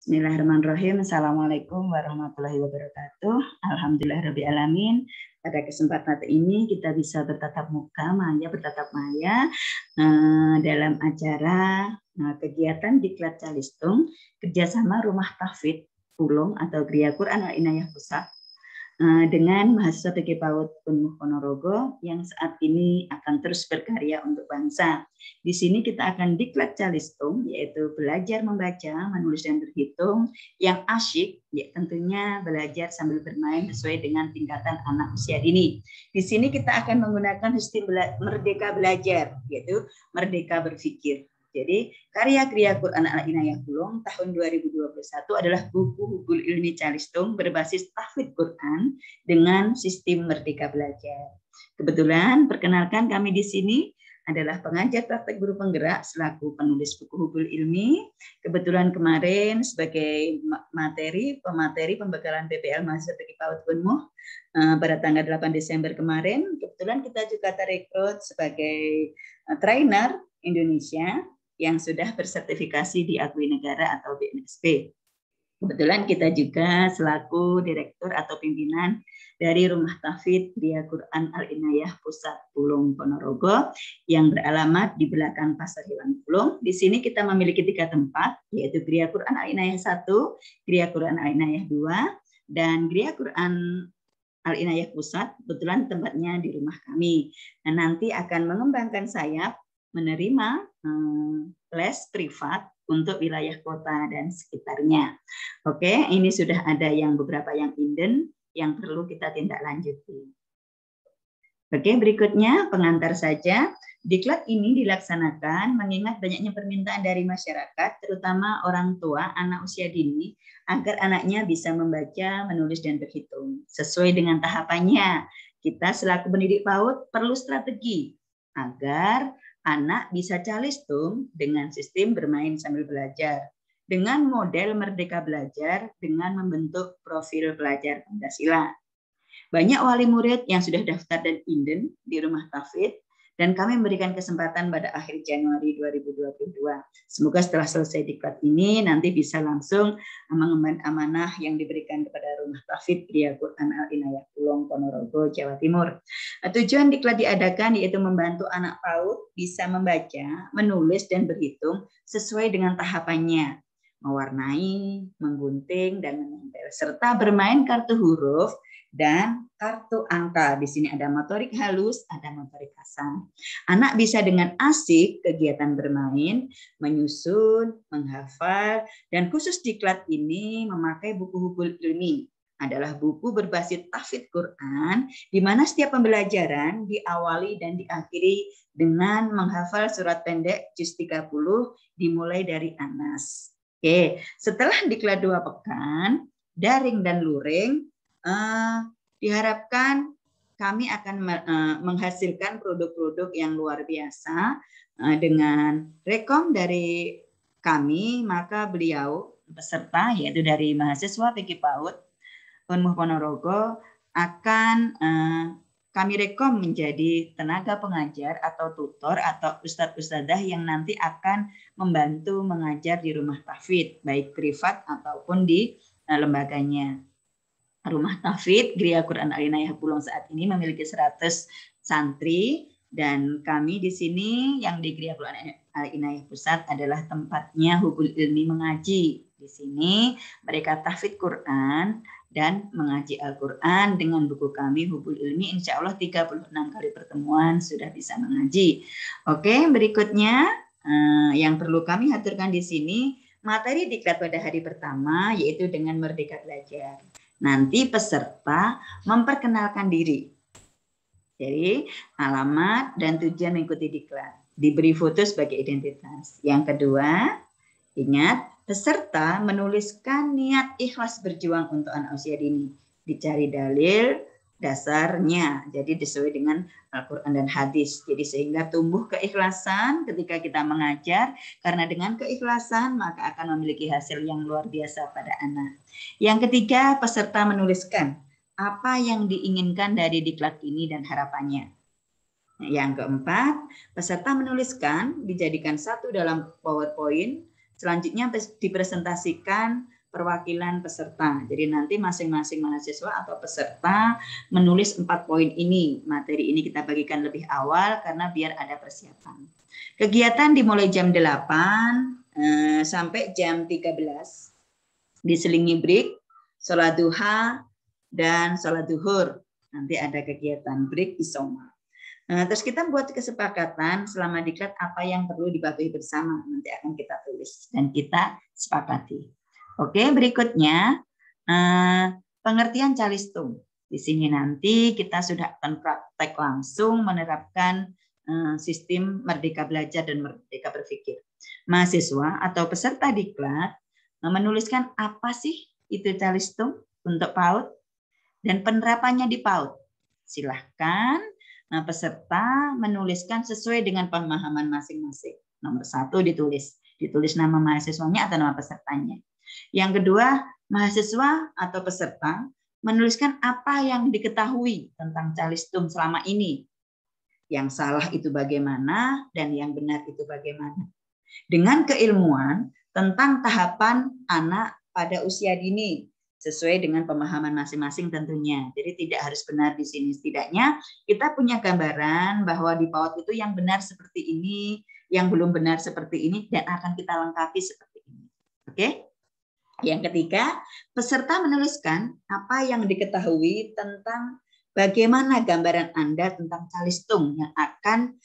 Bismillahirrahmanirrahim. Assalamualaikum warahmatullahi wabarakatuh. Alhamdulillahirabbil alamin. Pada kesempatan ini kita bisa bertatap muka, bertatap maya dalam acara kegiatan Diklat Calistung kerjasama Rumah Tahfidz Pulung atau Gria Quran Al Inayah Pusat dengan mahasiswa PG PAUD Unmuh Ponorogo yang saat ini akan terus berkarya untuk bangsa. Di sini kita akan diklat calistung, yaitu belajar membaca, menulis dan berhitung yang asyik, ya tentunya belajar sambil bermain sesuai dengan tingkatan anak usia dini. Di sini kita akan menggunakan sistem merdeka belajar, yaitu merdeka berpikir. Jadi karya Gria Quran Al Inayah Pulung tahun 2021 adalah buku Hubul Ilmi Calistung berbasis tahfidz Quran dengan sistem merdeka belajar. Kebetulan perkenalkan kami di sini adalah pengajar praktek guru penggerak selaku penulis buku Hubul Ilmi. Kebetulan kemarin sebagai pemateri pembekalan PPL mahasiswa PG PAUD Unmuh pada tanggal 8 Desember kemarin, kebetulan kita juga terekrut sebagai trainer Indonesia yang sudah bersertifikasi diakui negara atau BNSP. Kebetulan kita juga selaku direktur atau pimpinan dari Rumah Tahfidz Gria Quran Al Inayah Pusat Pulung Ponorogo yang beralamat di belakang Pasar Hewan Pulung. Di sini kita memiliki 3 tempat, yaitu Gria Quran Al Inayah 1, Gria Quran Al Inayah 2, dan Gria Quran Al Inayah Pusat. Kebetulan tempatnya di rumah kami. Nah, nanti akan mengembangkan sayap menerima les privat untuk wilayah kota dan sekitarnya. Oke, ini sudah ada beberapa yang inden yang perlu kita tindak lanjuti. Oke, berikutnya pengantar saja. Diklat ini dilaksanakan mengingat banyaknya permintaan dari masyarakat, terutama orang tua anak usia dini, agar anaknya bisa membaca, menulis, dan berhitung. Sesuai dengan tahapannya, kita selaku pendidik PAUD perlu strategi agar anak bisa calistung dengan sistem bermain sambil belajar, dengan model merdeka belajar, dengan membentuk profil pelajar Pancasila. Banyak wali murid yang sudah daftar dan inden di Rumah Tahfidz, dan kami memberikan kesempatan pada akhir Januari 2022. Semoga setelah selesai diklat ini nanti bisa langsung mengemban amanah yang diberikan kepada Rumah Tahfidz Gria Quran Al Inayah Pulung Ponorogo, Jawa Timur. Tujuan diklat diadakan yaitu membantu anak PAUD bisa membaca, menulis, dan berhitung sesuai dengan tahapannya, mewarnai, menggunting, dan menempel, serta bermain kartu huruf dan kartu angka. Di sini ada motorik halus, ada motorik kasar. Anak bisa dengan asik kegiatan bermain, menyusun, menghafal, dan khusus diklat ini memakai buku Hubul Ilmi. Adalah buku berbasis tahfidz Quran, di mana setiap pembelajaran diawali dan diakhiri dengan menghafal surat pendek juz 30 dimulai dari Anas. Oke, setelah diklat 2 pekan, daring dan luring, diharapkan kami akan menghasilkan produk-produk yang luar biasa dengan rekom dari kami, maka beliau peserta yaitu dari mahasiswa PG PAUD Unmuh Ponorogo akan kami rekom menjadi tenaga pengajar atau tutor atau ustadz-ustadzah yang nanti akan membantu mengajar di Rumah Tahfidz, baik privat ataupun di lembaganya. Rumah Tahfidz Gria Quran Al Inayah Pulung saat ini memiliki 100 santri, dan kami di sini yang di Gria Quran Al Inayah Pusat adalah tempatnya Hubul Ilmi mengaji. Di sini mereka tahfidz Quran dan mengaji Al-Quran dengan buku kami Hubul Ilmi. Insya Allah 36 kali pertemuan sudah bisa mengaji. Oke, berikutnya yang perlu kami aturkan di sini materi diklat pada hari pertama yaitu dengan merdeka belajar. Nanti peserta memperkenalkan diri. Jadi alamat dan tujuan mengikuti diklat. Diberi foto sebagai identitas. Yang kedua, ingat peserta menuliskan niat ikhlas berjuang untuk anak usia dini. Dicari dalil dasarnya, jadi sesuai dengan Al-Quran dan hadis. Jadi sehingga tumbuh keikhlasan ketika kita mengajar, karena dengan keikhlasan maka akan memiliki hasil yang luar biasa pada anak. Yang ketiga, peserta menuliskan apa yang diinginkan dari diklat ini dan harapannya. Yang keempat, peserta menuliskan dijadikan satu dalam PowerPoint, selanjutnya dipresentasikan perwakilan peserta. Jadi nanti masing-masing mahasiswa atau peserta menulis 4 poin ini. Materi ini kita bagikan lebih awal karena biar ada persiapan. Kegiatan dimulai jam 8 sampai jam 13. Diselingi break, sholat duha, dan sholat duhur. Nanti ada kegiatan break isoma. Terus kita buat kesepakatan selama diklat apa yang perlu dipatuhi bersama. Nanti akan kita tulis dan kita sepakati. Oke, berikutnya pengertian calistung. Di sini nanti kita sudah akan praktek langsung menerapkan sistem Merdeka Belajar dan Merdeka Berpikir. Mahasiswa atau peserta diklat menuliskan apa sih itu calistung untuk PAUD dan penerapannya di PAUD. Silahkan peserta menuliskan sesuai dengan pemahaman masing-masing. Nomor 1 ditulis nama mahasiswanya atau nama pesertanya. Yang kedua, mahasiswa atau peserta menuliskan apa yang diketahui tentang calistung selama ini. Yang salah itu bagaimana dan yang benar itu bagaimana. Dengan keilmuan tentang tahapan anak pada usia dini sesuai dengan pemahaman masing-masing tentunya. Jadi tidak harus benar di sini. Setidaknya kita punya gambaran bahwa di PAUD itu yang benar seperti ini, yang belum benar seperti ini, dan akan kita lengkapi seperti ini. Oke? Yang ketiga, peserta menuliskan apa yang diketahui tentang bagaimana gambaran Anda tentang calistung yang akan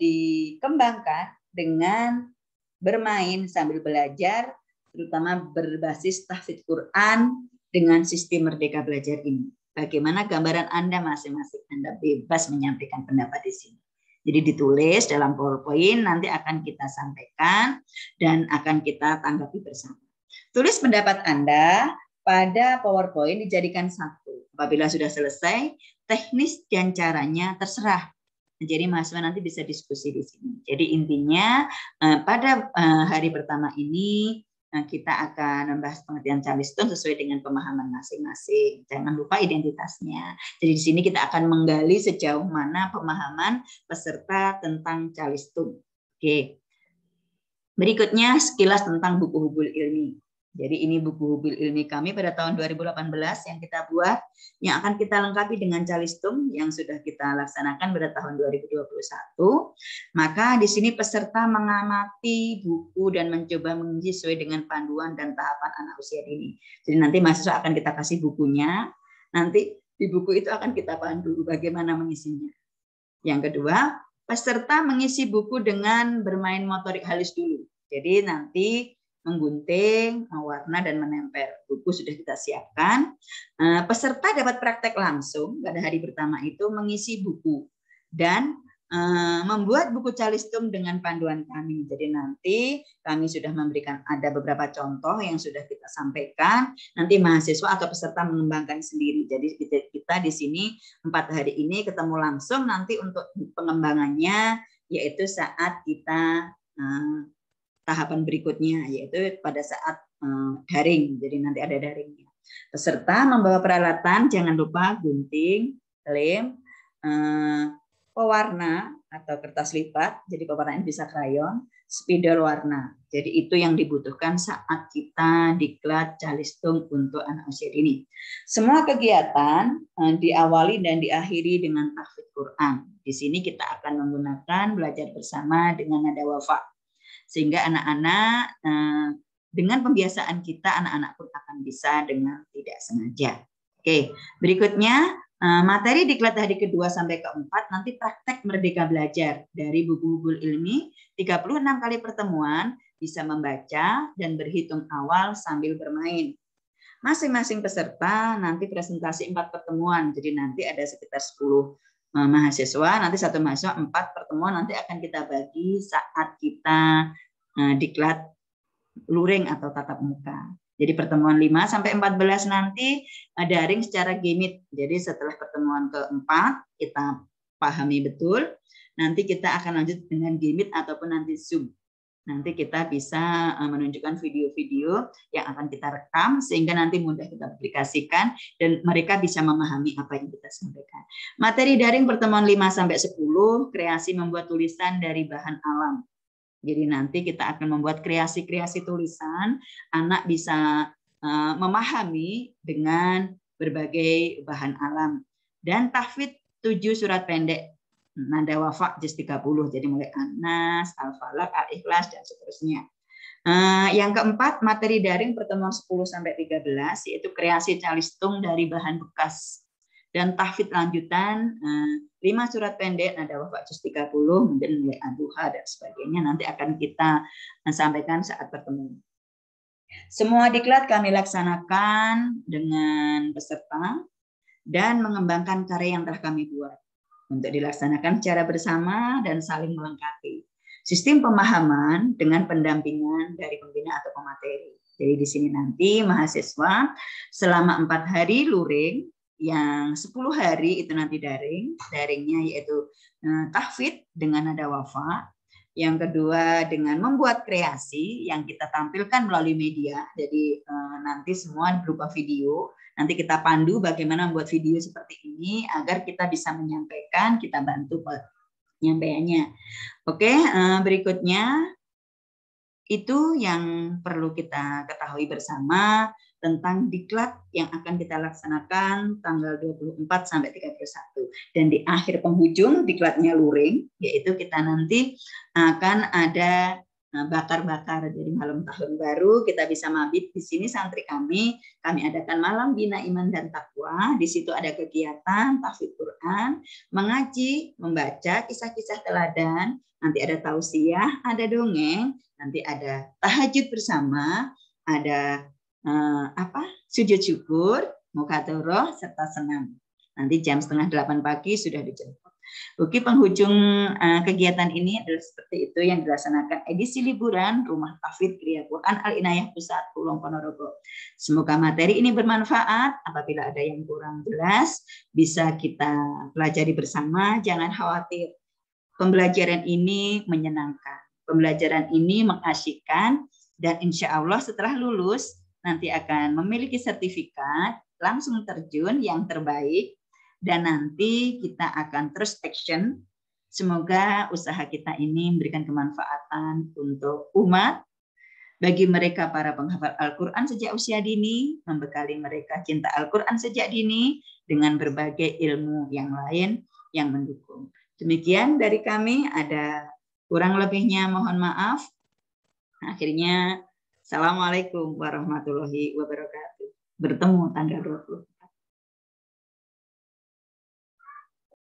dikembangkan dengan bermain sambil belajar, terutama berbasis tahfidz Quran dengan sistem Merdeka Belajar ini. Bagaimana gambaran Anda masing-masing? Anda bebas menyampaikan pendapat di sini. Jadi ditulis dalam PowerPoint, nanti akan kita sampaikan dan akan kita tanggapi bersama. Tulis pendapat Anda pada PowerPoint dijadikan satu. Apabila sudah selesai, teknis dan caranya terserah. Jadi mahasiswa nanti bisa diskusi di sini. Jadi intinya pada hari pertama ini kita akan membahas pengertian calistung sesuai dengan pemahaman masing-masing. Jangan lupa identitasnya. Jadi di sini kita akan menggali sejauh mana pemahaman peserta tentang calistung. Oke. Berikutnya sekilas tentang buku hubul ilmi. Jadi ini buku hubul ilmi kami pada tahun 2018 yang kita buat, yang akan kita lengkapi dengan calistung yang sudah kita laksanakan pada tahun 2021. Maka di sini peserta mengamati buku dan mencoba mengisi sesuai dengan panduan dan tahapan anak usia dini. Jadi nanti mahasiswa akan kita kasih bukunya, nanti di buku itu akan kita pandu bagaimana mengisinya. Yang kedua, peserta mengisi buku dengan bermain motorik halus dulu. Jadi nanti menggunting, mewarna, dan menempel. Buku sudah kita siapkan. Peserta dapat praktek langsung pada hari pertama itu mengisi buku dan membuat buku calistung dengan panduan kami. Jadi nanti kami sudah memberikan ada beberapa contoh yang sudah kita sampaikan. Nanti mahasiswa atau peserta mengembangkan sendiri. Jadi kita di sini 4 hari ini ketemu langsung. Nanti untuk pengembangannya yaitu saat kita tahapan berikutnya, yaitu pada saat daring. Jadi nanti ada daringnya. Peserta membawa peralatan, jangan lupa gunting, lem, pewarna atau kertas lipat, jadi pewarnaan bisa krayon, spidol warna. Jadi itu yang dibutuhkan saat kita diklat calistung untuk anak usia dini. Semua kegiatan diawali dan diakhiri dengan tahfidz Quran. Di sini kita akan menggunakan belajar bersama dengan nada wafa. Sehingga anak-anak dengan pembiasaan kita, anak-anak pun akan bisa dengan tidak sengaja. Oke, berikutnya materi diklat hari kedua sampai keempat nanti praktek Merdeka Belajar dari buku hubul ilmi 36 kali pertemuan, bisa membaca dan berhitung awal sambil bermain. Masing-masing peserta nanti presentasi 4 pertemuan, jadi nanti ada sekitar 10 mahasiswa, nanti satu mahasiswa 4 pertemuan nanti akan kita bagi saat kita diklat luring atau tatap muka. Jadi pertemuan 5 sampai 14 nanti daring secara Gmeet. Jadi setelah pertemuan keempat kita pahami betul, nanti kita akan lanjut dengan Gmeet ataupun nanti Zoom. Nanti kita bisa menunjukkan video-video yang akan kita rekam sehingga nanti mudah kita aplikasikan dan mereka bisa memahami apa yang kita sampaikan. Materi daring pertemuan 5 sampai 10, kreasi membuat tulisan dari bahan alam. Jadi nanti kita akan membuat kreasi-kreasi tulisan, anak bisa memahami dengan berbagai bahan alam. Dan tahfidz 7 surat pendek nada wafa juz 30, jadi mulai An-Nas, Al-Falaq, Al-Ikhlas, dan seterusnya. Yang keempat, materi daring pertemuan 10 sampai 13 yaitu kreasi calistung dari bahan bekas. Dan tahfidz lanjutan 5 surat pendek nada wafa juz 30, mungkin mulai Ad-Duha dan sebagainya nanti akan kita sampaikan saat pertemuan. Semua diklat kami laksanakan dengan peserta dan mengembangkan karya yang telah kami buat untuk dilaksanakan secara bersama dan saling melengkapi. Sistem pemahaman dengan pendampingan dari pembina atau pemateri. Jadi di sini nanti mahasiswa selama 4 hari luring, yang 10 hari itu nanti daring. Daringnya yaitu tahfidz dengan nada wafa. Yang kedua dengan membuat kreasi yang kita tampilkan melalui media. Jadi nanti semua berupa video. Nanti kita pandu bagaimana membuat video seperti ini agar kita bisa menyampaikan, kita bantu penyampaiannya. Oke, berikutnya itu yang perlu kita ketahui bersama tentang diklat yang akan kita laksanakan tanggal 24 sampai 31. Dan di akhir penghujung diklatnya luring, yaitu kita nanti akan ada bakar-bakar. Jadi malam tahun baru kita bisa mabit di sini santri kami adakan malam bina iman dan takwa. Di situ ada kegiatan tahfidz Quran, mengaji, membaca kisah-kisah teladan, nanti ada tausiah, ada dongeng, nanti ada tahajud bersama, ada sujud syukur, mukadoroh, serta senam. Nanti jam 7:30 pagi sudah dijemput. Oke, penghujung kegiatan ini adalah seperti itu yang dilaksanakan edisi liburan Rumah Tahfidz Kriya Quran Al-Inayah Pusat Kulon Ponorogo. Semoga materi ini bermanfaat. Apabila ada yang kurang jelas, bisa kita pelajari bersama. Jangan khawatir. Pembelajaran ini menyenangkan. Pembelajaran ini mengasyikkan. Dan insya Allah setelah lulus, nanti akan memiliki sertifikat, langsung terjun yang terbaik, dan nanti kita akan terus action. Semoga usaha kita ini memberikan kemanfaatan untuk umat, bagi mereka para penghafal Al-Quran sejak usia dini, membekali mereka cinta Al-Quran sejak dini, dengan berbagai ilmu yang lain yang mendukung. Demikian dari kami, ada kurang lebihnya mohon maaf. Akhirnya, Assalamualaikum warahmatullahi wabarakatuh. Bertemu tanggal 20.